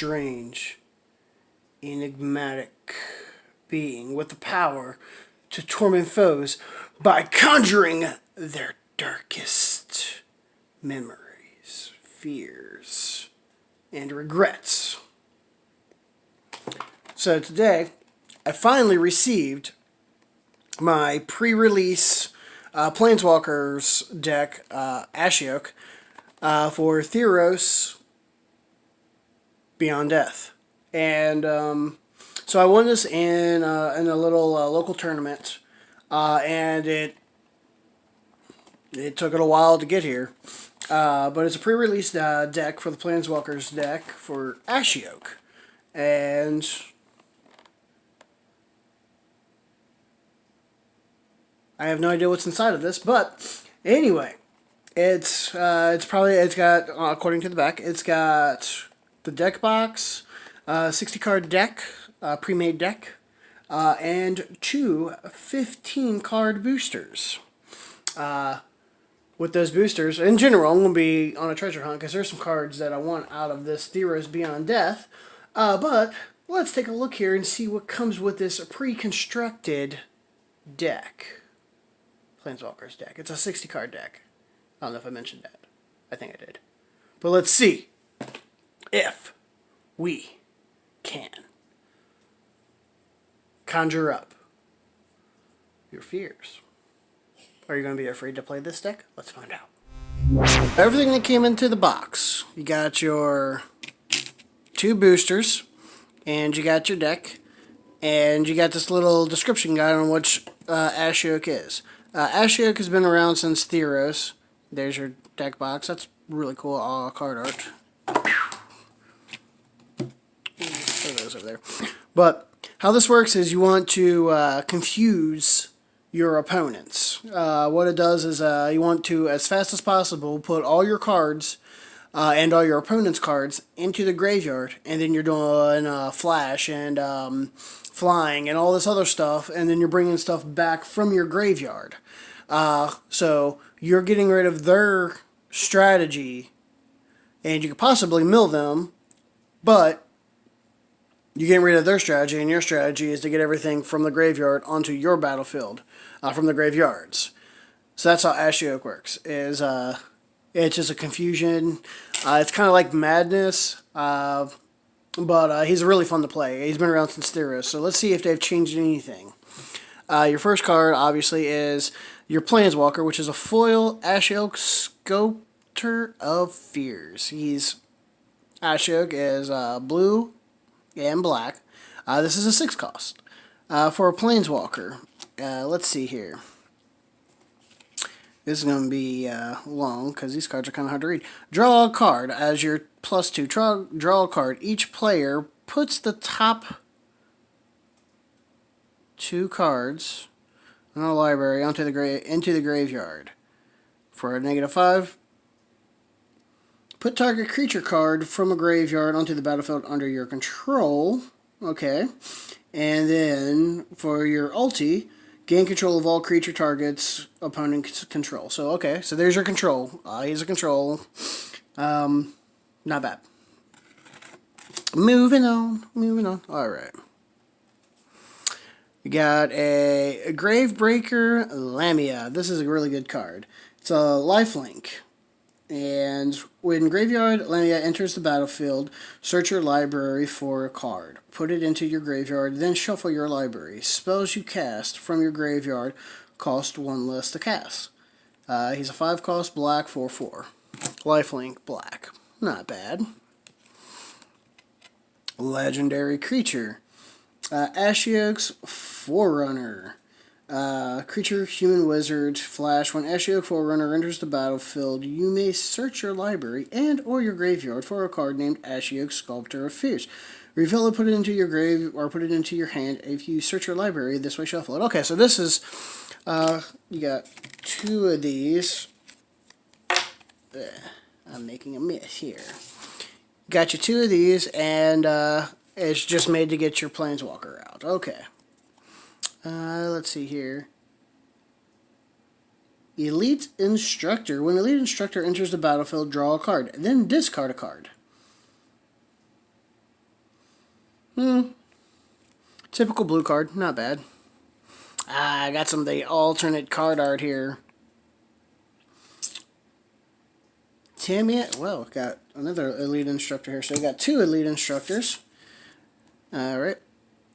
strange, enigmatic being with the power to torment foes by conjuring their darkest memories, fears, and regrets. So today, I finally received my pre-release Planeswalkers deck, Ashiok, for Theros Beyond Death. And so I won this in a little local tournament, and it took it a while to get here. But it's a pre-release deck for the Planeswalkers deck for Ashiok. And I have no idea what's inside of this, but anyway, it's got, according to the back, it's got the deck box, 60 card deck, pre-made deck, and two 15 card boosters. With those boosters, in general, I'm going to be on a treasure hunt because there's some cards that I want out of this Theros Beyond Death. But let's take a look here and see what comes with this pre-constructed deck. Planeswalkers deck. It's a 60 card deck. I don't know if I mentioned that. I think I did. But let's see if we can conjure up your fears. Are you going to be afraid to play this deck? Let's find out. Everything that came into the box. You got your two boosters, and you got your deck, and you got this little description guide on which Ashiok is. Ashiok has been around since Theros. There's your deck box. That's really cool. Card art. Throw those over there. But how this works is you want to confuse your opponents. What it does is you want to, as fast as possible, put all your cards and all your opponent's cards into the graveyard, and then you're doing flash and flying and all this other stuff, and then you're bringing stuff back from your graveyard. So you're getting rid of their strategy, and you could possibly mill them, but you're getting rid of their strategy, and your strategy is to get everything from the graveyard onto your battlefield from the graveyards. So that's how Ashiok works. It's just a confusion. It's kind of like Madness, but he's really fun to play. He's been around since Theros, so let's see if they've changed anything. Your first card, obviously, is your Planeswalker, which is a foil Ashiok Sculptor of Fears. Ashiok is blue and black. This is a 6 cost for a Planeswalker. Let's see here. This is going to be long because these cards are kind of hard to read. Draw a card as your +2. Draw a card. Each player puts the top 2 cards in a library into the graveyard. For a -5, put target creature card from a graveyard onto the battlefield under your control. Okay. And then for your ulti, gain control of all creature targets opponent control. So, okay. So there's your control. He's a control. Not bad. Moving on. Alright. We got a Gravebreaker Lamia. This is a really good card. It's a lifelink. And when Graveyard Lamia enters the battlefield, search your library for a card. Put it into your graveyard, then shuffle your library. Spells you cast from your graveyard cost 1 less to cast. He's a 5 cost black 4/4. Lifelink black. Not bad. Legendary creature. Ashiok's Forerunner. Creature, human, wizard, flash. When Ashiok Forerunner enters the battlefield, you may search your library and or your graveyard for a card named Ashiok Sculptor of Fears. Reveal it, put it into your grave, or put it into your hand. If you search your library, this way shuffle it. Okay, so this is, you got 2 of these. I'm making a mess here. Got you 2 of these, and it's just made to get your Planeswalker out. Okay. Let's see here. Elite Instructor. When Elite Instructor enters the battlefield, draw a card. Then discard a card. Typical blue card, not bad. I got some of the alternate card art here. Tamiya, well, got another elite instructor here. So we got 2 elite instructors. Alright.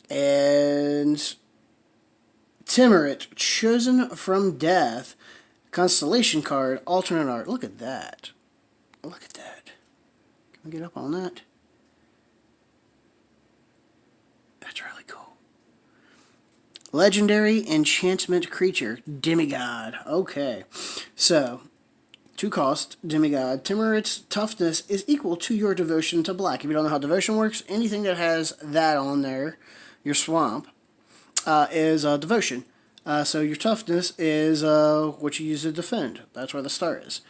And Timurit, chosen from death. Constellation card, alternate art. Look at that. Look at that. Can we get up on that? That's really cool. Legendary enchantment creature, demigod. Okay. So, 2 cost, demigod. Timurit's toughness is equal to your devotion to black. If you don't know how devotion works, anything that has that on there, your swamp, is devotion. So your toughness is what you use to defend. That's where the star is.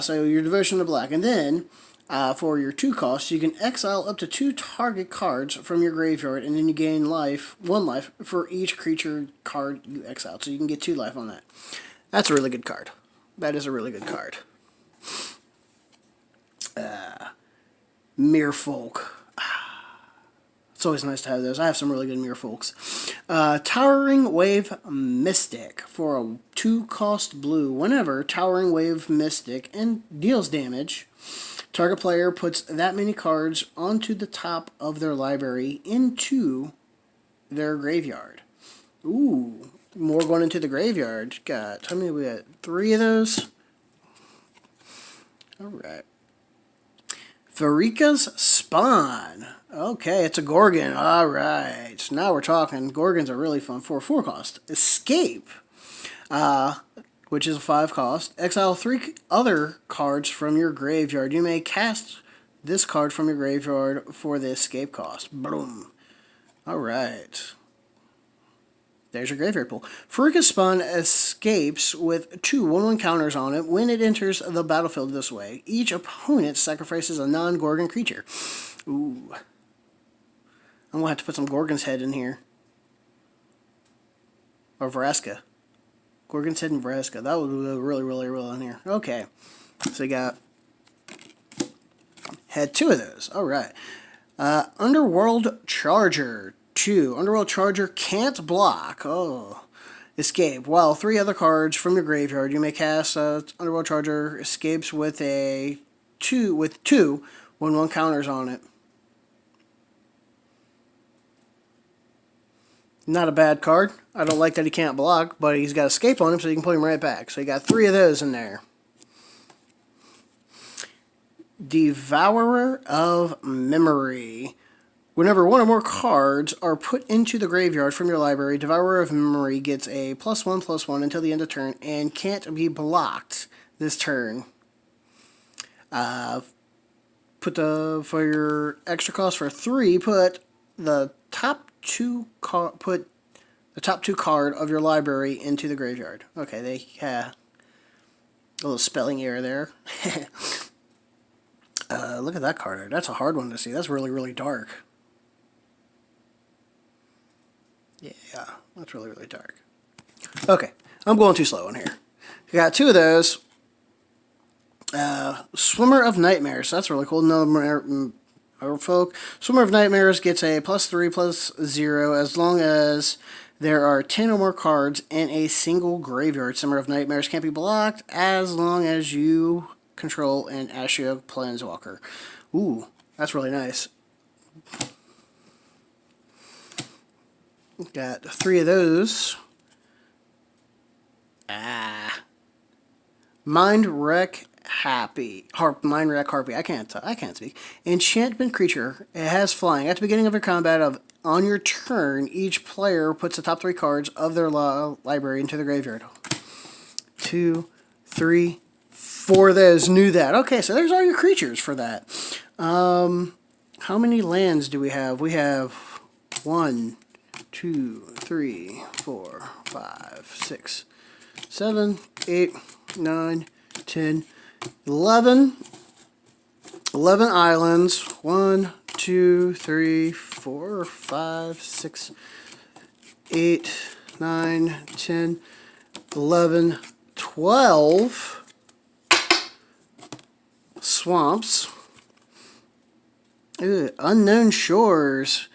So your devotion to black. And then, for your 2 costs, you can exile up to 2 target cards from your graveyard, and then you gain 1 life for each creature card you exile. So you can get 2 life on that. That's a really good card. That is a really good card. Merfolk. It's always nice to have those. I have some really good Merfolks. Towering Wave Mystic for a 2-cost blue. Whenever Towering Wave Mystic and deals damage, target player puts that many cards onto the top of their library into their graveyard. Ooh, more going into the graveyard. Got, how many we got? 3 of those? Alright. Varika's Spawn. Okay, it's a Gorgon. Alright. Now we're talking. Gorgons are really fun for a 4 cost. Escape. Which is a 5 cost. Exile 3 other cards from your graveyard. You may cast this card from your graveyard for the escape cost. Boom. Alright. There's your graveyard pool. Varika's Spawn escapes with 2 1/1 counters on it when it enters the battlefield this way. Each opponent sacrifices a non-Gorgon creature. Ooh. I'm going to have to put some Gorgon's Head in here. Or Vraska. Gorgon's Head and Vraska. That would go really, really well in here. Okay. So you got... had 2 of those. Alright. Underworld Charger. 2. Underworld Charger can't block. Oh. Escape. While 3 other cards from your graveyard, you may cast Underworld Charger escapes with a 2 1/1 counters on it. Not a bad card. I don't like that he can't block, but he's got escape on him, so you can put him right back. So you got 3 of those in there. Devourer of Memory. Whenever 1 or more cards are put into the graveyard from your library, Devourer of Memory gets a +1/+1 until the end of turn and can't be blocked this turn. For your extra cost for 3, put the top 2 card of your library into the graveyard. Okay, they a little spelling error there. Look at that card. That's a hard one to see. That's really, really dark. Yeah, that's really, really dark. Okay, I'm going too slow on here. We got 2 of those. Swimmer of Nightmares. That's really cool. Another folk. Swimmer of Nightmares gets a +3/+0 as long as there are 10 or more cards in a single graveyard. Swimmer of Nightmares can't be blocked as long as you control an Ashiok Planeswalker. Ooh, that's really nice. Got 3 of those. Mind Wreck Harpy. I can't speak. Enchantment creature. It has flying. At the beginning of your combat on your turn, each player puts the top 3 cards of their library into the graveyard. 2, 3, 4 of those. Knew that. Okay, so there's all your creatures for that. How many lands do we have? We have 1, 2, 3, 4, 5, 6, 7, 8, 9, 10, 11. 11 islands. 1, 2, 3, 4, 5, 6, 8, 9, 10, 11, 12 swamps. Ooh, Unknown Shores.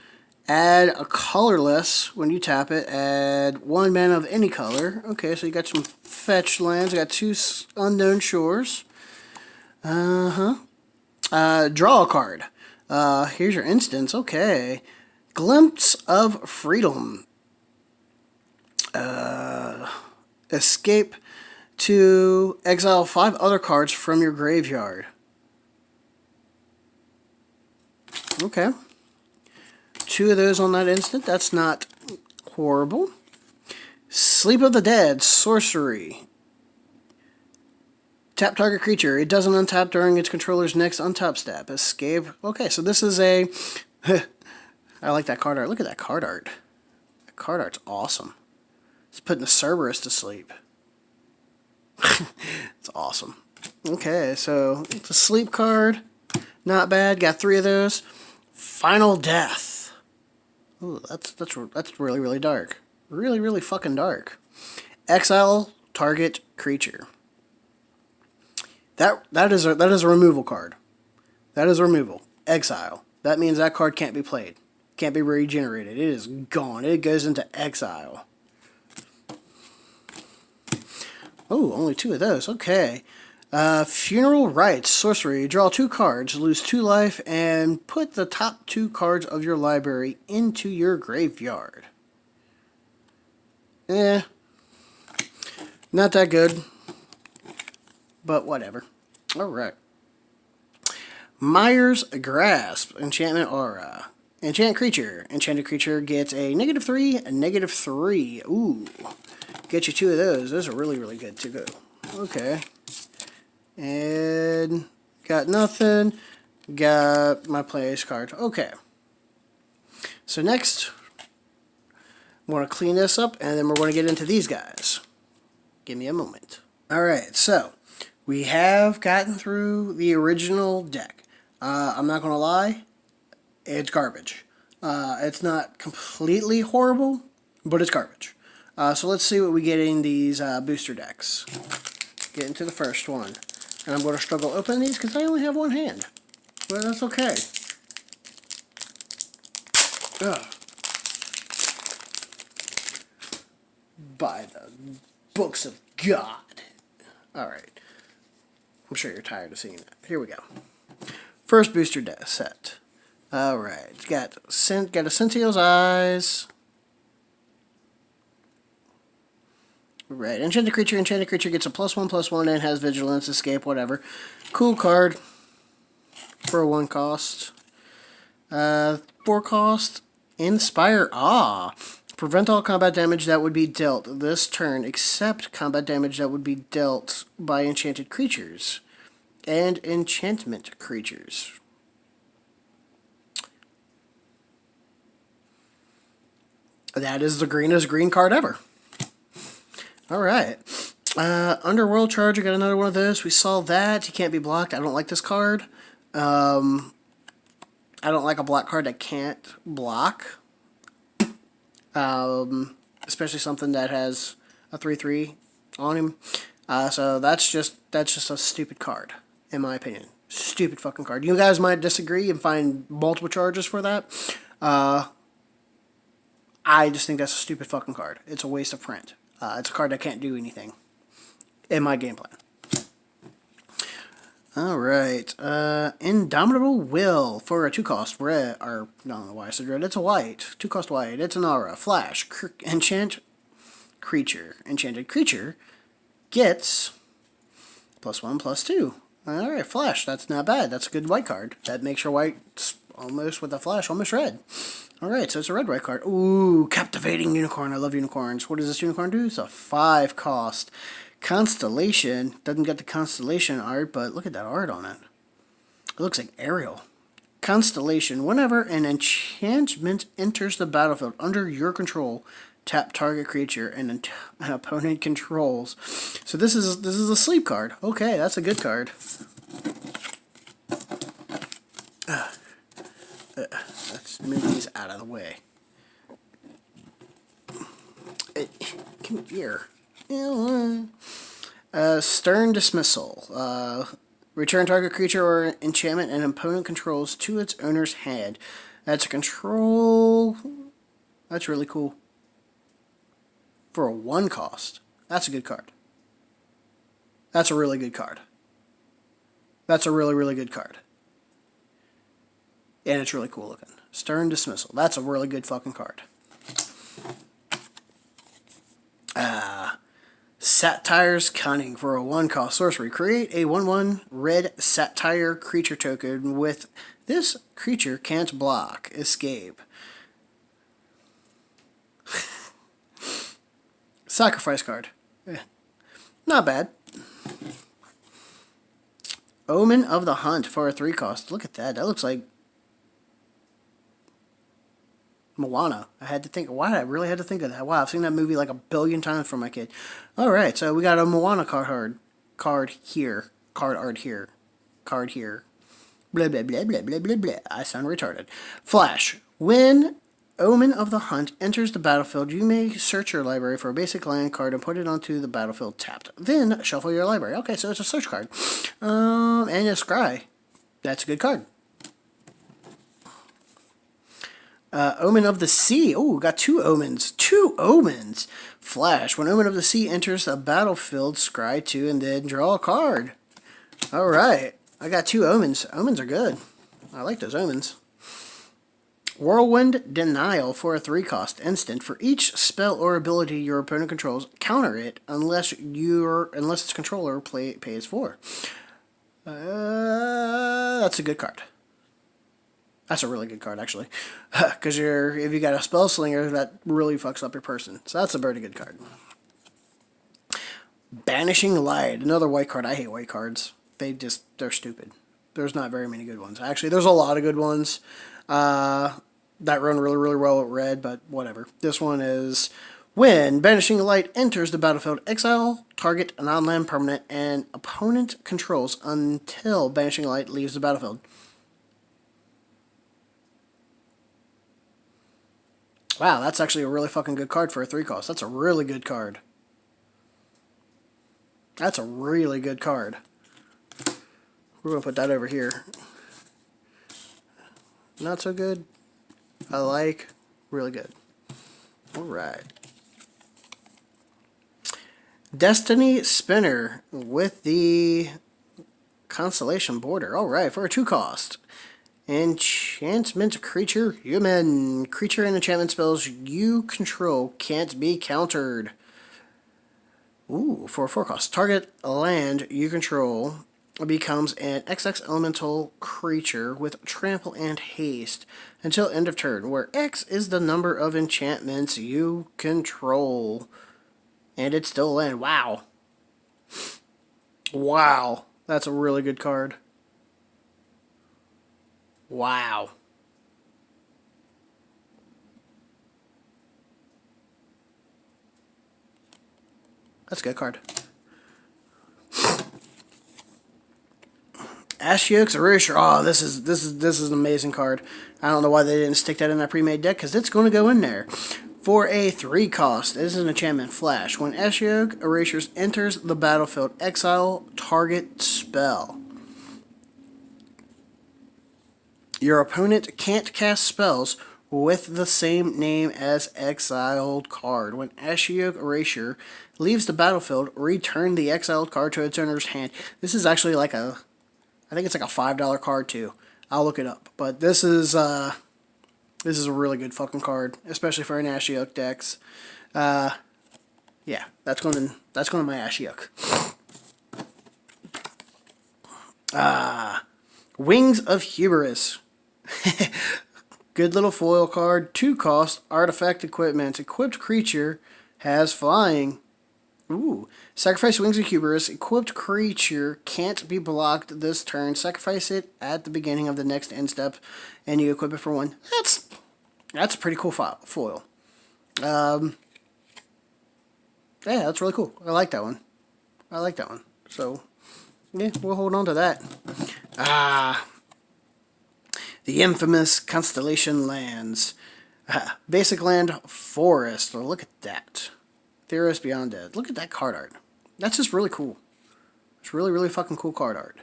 Add a colorless when you tap it. Add 1 mana of any color. Okay, so you got some fetch lands. You got 2 unknown shores. Draw a card. Here's your instance. Okay. Glimpse of Freedom. Escape to exile 5 other cards from your graveyard. Okay. 2 of those on that instant. That's not horrible. Sleep of the Dead, sorcery. Tap target creature. It doesn't untap during its controller's next untap step. Escape. Okay, so this is a... I like that card art. Look at that card art. That card art's awesome. It's putting the Cerberus to sleep. It's awesome. Okay, so it's a sleep card. Not bad. Got 3 of those. Final Death. Ooh, that's really, really dark. Really, really fucking dark. Exile target creature. That is a removal card. That is a removal. Exile. That means that card can't be played. Can't be regenerated. It is gone. It goes into exile. Oh, only 2 of those. Okay. Funeral Rites, sorcery. Draw 2 cards, lose 2 life, and put the top 2 cards of your library into your graveyard. Not that good, but whatever. Alright. Mire's Grasp, enchantment aura. Enchant creature. Enchanted creature gets a -3, a -3. Ooh. Get you 2 of those. Those are really, really good to go. Okay. And got nothing. Got my place card. Okay. So next, I want to clean this up, and then we're going to get into these guys. Give me a moment. Alright, so we have gotten through the original deck. I'm not going to lie, it's garbage. It's not completely horrible, but it's garbage. So let's see what we get in these booster decks. Get into the first one. And I'm going to struggle opening these because I only have 1 hand. But that's okay. Ugh. By the books of God. Alright. I'm sure you're tired of seeing that. Here we go. First booster deck set. Alright. Got a Sentiel's Eyes. Right, enchanted creature gets a +1/+1 and has vigilance, escape, whatever. Cool card for a 1 cost. 4 cost, Inspire Awe. Prevent all combat damage that would be dealt this turn, except combat damage that would be dealt by enchanted creatures and enchantment creatures. That is the greenest green card ever. Alright. Underworld Charge, I got another one of those. We saw that. He can't be blocked. I don't like this card. I don't like a black card that can't block. Especially something that has a 3/3 on him. So that's just a stupid card, in my opinion. Stupid fucking card. You guys might disagree and find multiple charges for that. I just think that's a stupid fucking card. It's a waste of print. It's a card that can't do anything in my game plan. Alright. Indomitable Will for a 2-cost red. Or, I don't know why I said red. It's a white. 2-cost white. It's an aura. Flash. Enchant creature. Enchanted creature gets +1/+2. Alright, flash. That's not bad. That's a good white card. That makes your white almost with a flash, almost red. Alright, so it's a red-white card. Ooh, Captivating Unicorn. I love unicorns. What does this unicorn do? It's a 5-cost. Constellation. Doesn't get the Constellation art, but look at that art on it. It looks like Ariel. Constellation. Whenever an enchantment enters the battlefield under your control, tap target creature and an opponent controls. So this is a sleep card. Okay, that's a good card. Let's move these out of the way. Come here. Stern Dismissal. Return target creature or enchantment and opponent controls to its owner's hand. That's a control. That's really cool. For a 1 cost. That's a good card. That's a really good card. That's a really, really good card. And it's really cool looking. Stern Dismissal. That's a really good fucking card. Satire's Cunning for a 1 cost sorcery. Create a 1/1 red satire creature token with this creature can't block. Escape. Sacrifice card. Not bad. Omen of the Hunt for a 3 cost. Look at that. That looks like Moana. I had to think. Why? I really had to think of that. Wow, I've seen that movie like a billion times from my kid. All right, so we got a Moana card here. Card art here. Card here. Blah blah blah blah blah blah blah. I sound retarded. Flash. When Omen of the Hunt enters the battlefield, you may search your library for a basic land card and put it onto the battlefield tapped. Then shuffle your library. Okay, so it's a search card. And a Scry. That's a good card. Omen of the Sea. Oh, got 2 omens. 2 omens. Flash. When Omen of the Sea enters the battlefield, scry 2 and then draw a card. Alright. I got 2 omens. Omens are good. I like those omens. Whirlwind Denial for a 3 cost instant. For each spell or ability your opponent controls, counter it unless its controller pays 4. That's a good card. That's a really good card, actually. Because if you got a spell slinger, that really fucks up your person. So that's a very good card. Banishing Light, another white card. I hate white cards. They're stupid. There's not very many good ones. Actually, there's a lot of good ones that run really, really well with red, but whatever. This one is, when Banishing Light enters the battlefield, exile target non-land permanent and opponent controls until Banishing Light leaves the battlefield. Wow, that's actually a really fucking good card for a 3 cost. That's a really good card. That's a really good card. We're going to put that over here. Not so good. I like. Really good. Alright. Destiny Spinner with the Constellation Border. Alright, for a 2 cost. Enchantment Creature Human. Creature and enchantment spells you control can't be countered. Ooh, for a 4 cost. Target land you control becomes an XX elemental creature with trample and haste until end of turn, where X is the number of enchantments you control. And it's still land. Wow. Wow. That's a really good card. Wow. That's a good card. Ashiok's Erasure. Oh, this is an amazing card. I don't know why they didn't stick that in that pre-made deck, because it's going to go in there. For a 3 cost, this is an enchantment. Flash. When Ashiok Erasure enters the battlefield, exile target spell. Your opponent can't cast spells with the same name as exiled card. When Ashiok Erasure leaves the battlefield, return the exiled card to its owner's hand. This is actually like a, I think it's like a $5 card too. I'll look it up. But this is a really good fucking card, especially for an Ashiok decks. Yeah, that's going to my Ashiok. Wings of Hubris. Good little foil card. 2 cost. Artifact equipment. Equipped creature has flying. Ooh. Sacrifice Wings of Hubris. Equipped creature can't be blocked this turn. Sacrifice it at the beginning of the next end step, and you equip it for 1. That's a pretty cool foil. Yeah, that's really cool. I like that one. So, yeah, we'll hold on to that. The infamous Constellation Lands. Basic land, Forest. Oh, look at that. Theros Beyond Dead. Look at that card art. That's just really cool. It's really, really fucking cool card art.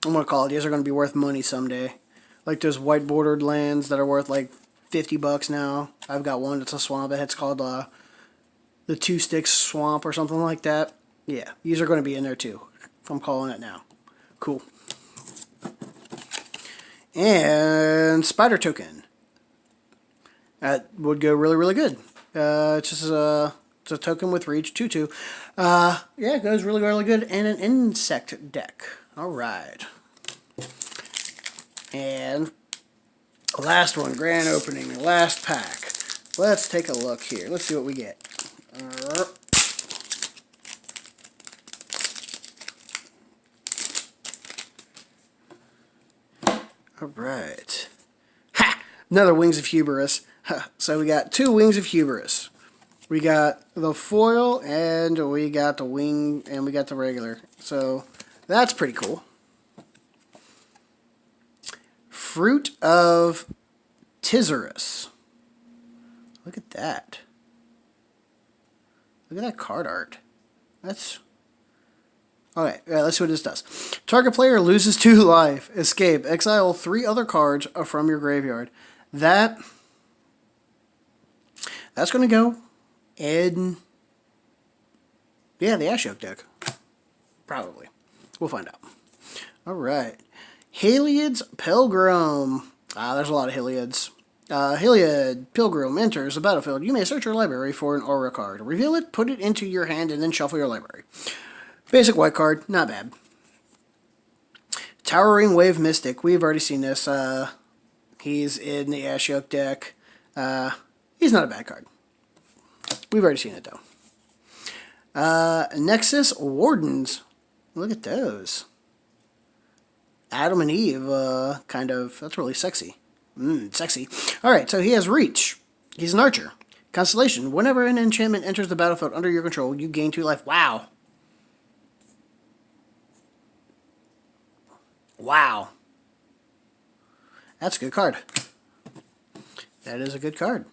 I'm going to call it. These are going to be worth money someday. Like those white bordered lands that are worth like $50 now. I've got one that's a swamp. It's called the Two Sticks Swamp or something like that. Yeah, these are going to be in there too. I'm calling it now. Cool. And Spider Token. That would go really, really good. It's just it's a token with reach, 2/2. Yeah, it goes really, really good. And an insect deck. Alright. And last one, grand opening, last pack. Let's take a look here. Let's see what we get. Alright. Ha! Another Wings of Hubris. So we got 2 Wings of Hubris. We got the foil, and we got the wing, and we got the regular. So that's pretty cool. Fruit of Theros. Look at that. Look at that card art. That's... Okay, let's see what this does. Target player loses 2 life. Escape. Exile 3 other cards from your graveyard. That's going to go in... Yeah, the Ashiok deck. Probably. We'll find out. Alright. Heliod's Pilgrim. There's a lot of Heliod's. Heliod Pilgrim enters the battlefield. You may search your library for an aura card. Reveal it, put it into your hand, and then shuffle your library. Basic white card, not bad. Towering Wave Mystic. We've already seen this. He's in the Ashiok deck. He's not a bad card. We've already seen it, though. Nexus Wardens. Look at those. Adam and Eve, kind of. That's really sexy. Sexy. Alright, so he has reach. He's an archer. Constellation. Whenever an enchantment enters the battlefield under your control, you gain 2 life. Wow. Wow. That's a good card. That is a good card.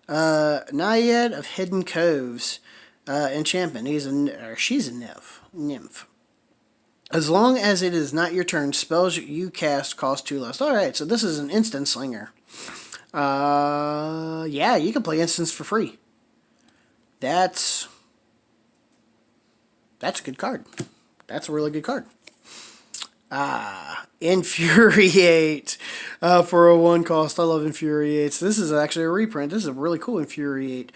Naiad of Hidden Coves. Enchantment. She's a nymph. As long as it is not your turn, spells you cast cost 2 less. Alright, so this is an instant slinger. Yeah, you can play instants for free. That's a good card. That's a really good card. Infuriate for a 1 cost. I love Infuriates. This is actually a reprint. This is a really cool Infuriate.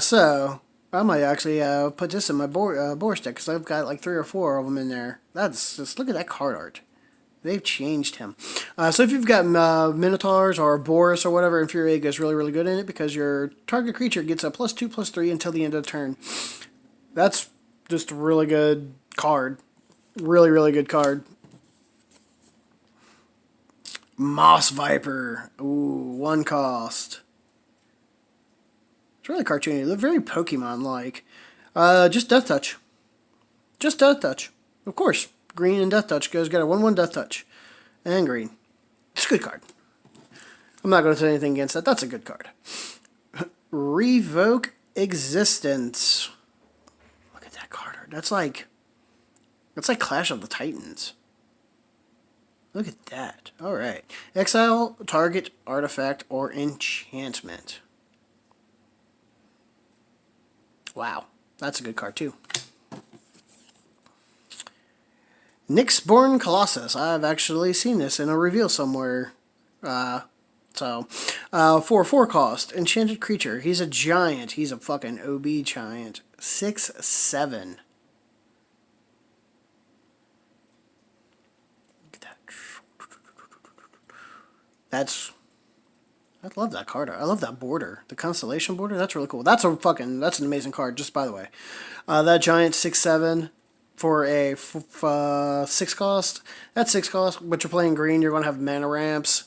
So I might actually put this in my Boris deck because I've got like 3 or 4 of them in there. That's just, look at that card art. They've changed him. So if you've got Minotaurs or Boris or whatever, Infuriate goes really, really good in it because your target creature gets a +2/+3 until the end of the turn. That's just a really good card. Really, really good card. Moss Viper. Ooh, 1 cost. It's really cartoony. They're very Pokemon-like. Just Death Touch. Just Death Touch. Of course. Green and Death Touch goes got a 1/1 Death Touch. And green. It's a good card. I'm not going to say anything against that. That's a good card. Revoke Existence. Look at that card art. That's like Clash of the Titans. Look at that. Alright. Exile target artifact or enchantment. Wow. That's a good card too. Nyxborn Colossus. I've actually seen this in a reveal somewhere. For 4 cost. Enchanted creature. He's a giant. He's a fucking OB giant. 6/7. I love that card. I love that border. The constellation border, that's really cool. That's an amazing card, just by the way. That giant 6/7 for a 6 cost. That's 6 cost, but you're playing green, you're going to have mana ramps.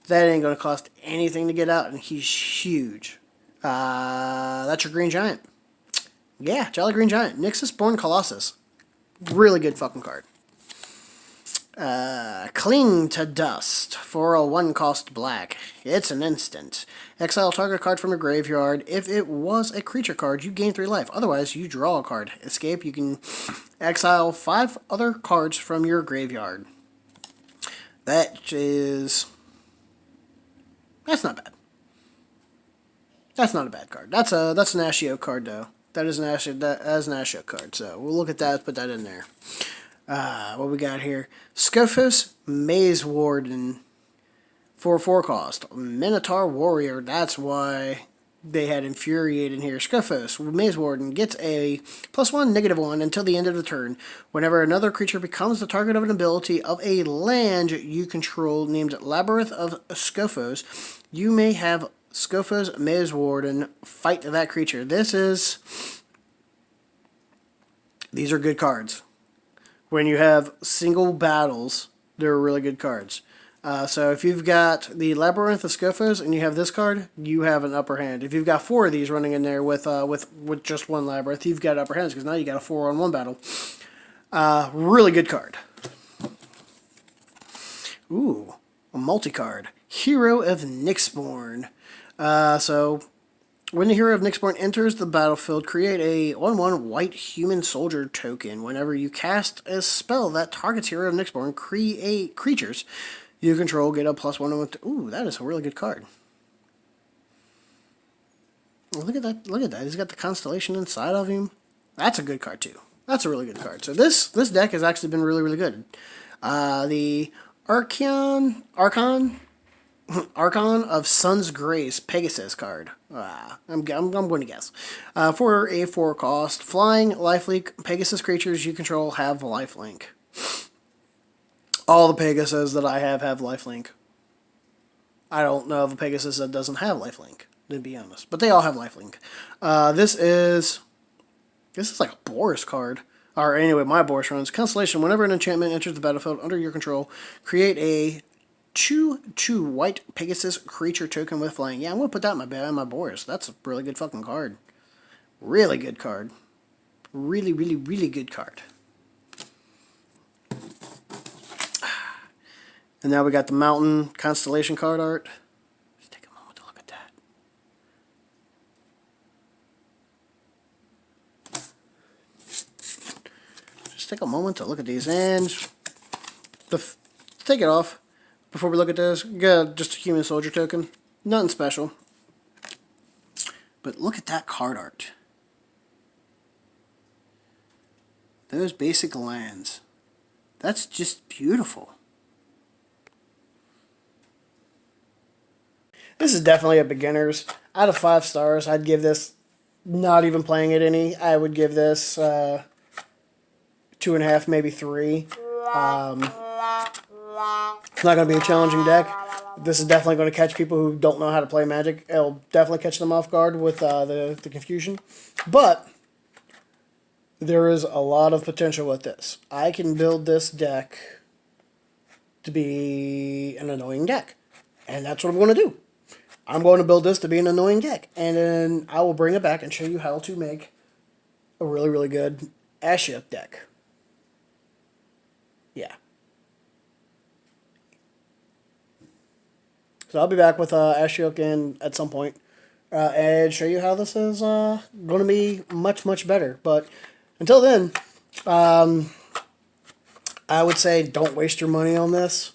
That ain't going to cost anything to get out, and he's huge. That's your green giant. Yeah, Jolly Green Giant. Nyxborn Colossus. Really good fucking card. Cling to Dust for a 1 cost black. It's an instant. Exile target card from your graveyard. If it was a creature card, you gain 3 life. Otherwise, you draw a card. Escape, you can exile 5 other cards from your graveyard. That's not bad. That's not a bad card. That's an Ashiok card though. That is an Ashiok card. So we'll look at that. Put that in there. What we got here? Skophos Maze Warden. 4/4 cost. Minotaur Warrior. That's why they had Infuriate in here. Skophos Maze Warden gets a +1/-1 until the end of the turn. Whenever another creature becomes the target of an ability of a land you control named Labyrinth of Skophos, you may have Skophos Maze Warden fight that creature. These are good cards. When you have single battles, they're really good cards. So if you've got the Labyrinth of Skophos and you have this card, you have an upper hand. If you've got 4 of these running in there with just one Labyrinth, you've got upper hands because now you got a 4-on-1 battle. Really good card. Ooh, a multi-card. Hero of Nyxborn. So when the Hero of Nyxborn enters the battlefield, create a 1/1 white human soldier token. Whenever you cast a spell that targets Hero of Nyxborn, create creatures you control get a +1/1. Ooh, that is a really good card. Look at that! Look at that! He's got the constellation inside of him. That's a good card too. That's a really good card. So this deck has actually been really good. The Archon of Sun's Grace Pegasus card. I'm going to guess. For a 4 cost, flying lifelink Pegasus creatures you control have lifelink. All the Pegasus that I have lifelink. I don't know of a Pegasus that doesn't have lifelink, to be honest. But they all have lifelink. This is like a Boris card. Or anyway, my Boris runs. Constellation, whenever an enchantment enters the battlefield under your control, create a 2/2 white Pegasus creature token with flying. Yeah, I'm going to put that in my Boris. That's a really good fucking card. Really good card. Really good card. And now we got the Mountain Constellation card art. Just take a moment to look at that. Just take a moment to look at these. And take it off before we look at this. You got just a human soldier token. Nothing special. But look at that card art. Those basic lands. That's just beautiful. This is definitely a beginner's. Out of 5 stars, I'd give this, not even playing it any, I would give this 2.5, maybe 3. It's not going to be a challenging deck. This is definitely going to catch people who don't know how to play Magic. It'll definitely catch them off guard with the confusion. But there is a lot of potential with this. I can build this deck to be an annoying deck. And that's what I'm going to do. I'm going to build this to be an annoying deck. And then I will bring it back and show you how to make a really good Ashiok deck. Yeah. So I'll be back with Ashiok in at some point. And show you how this is going to be much better. But until then, I would say don't waste your money on this.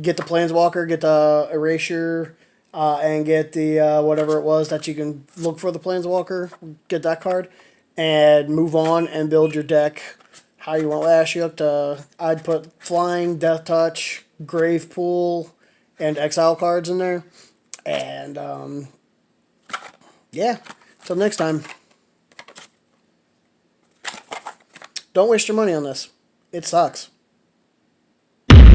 Get the Planeswalker, get the Erasure, and get the whatever it was that you can look for the Planeswalker. Get that card, and move on and build your deck how you want Ashiok. I'd put Flying, Death Touch, Grave Pool, and Exile cards in there. And yeah, till next time. Don't waste your money on this. It sucks.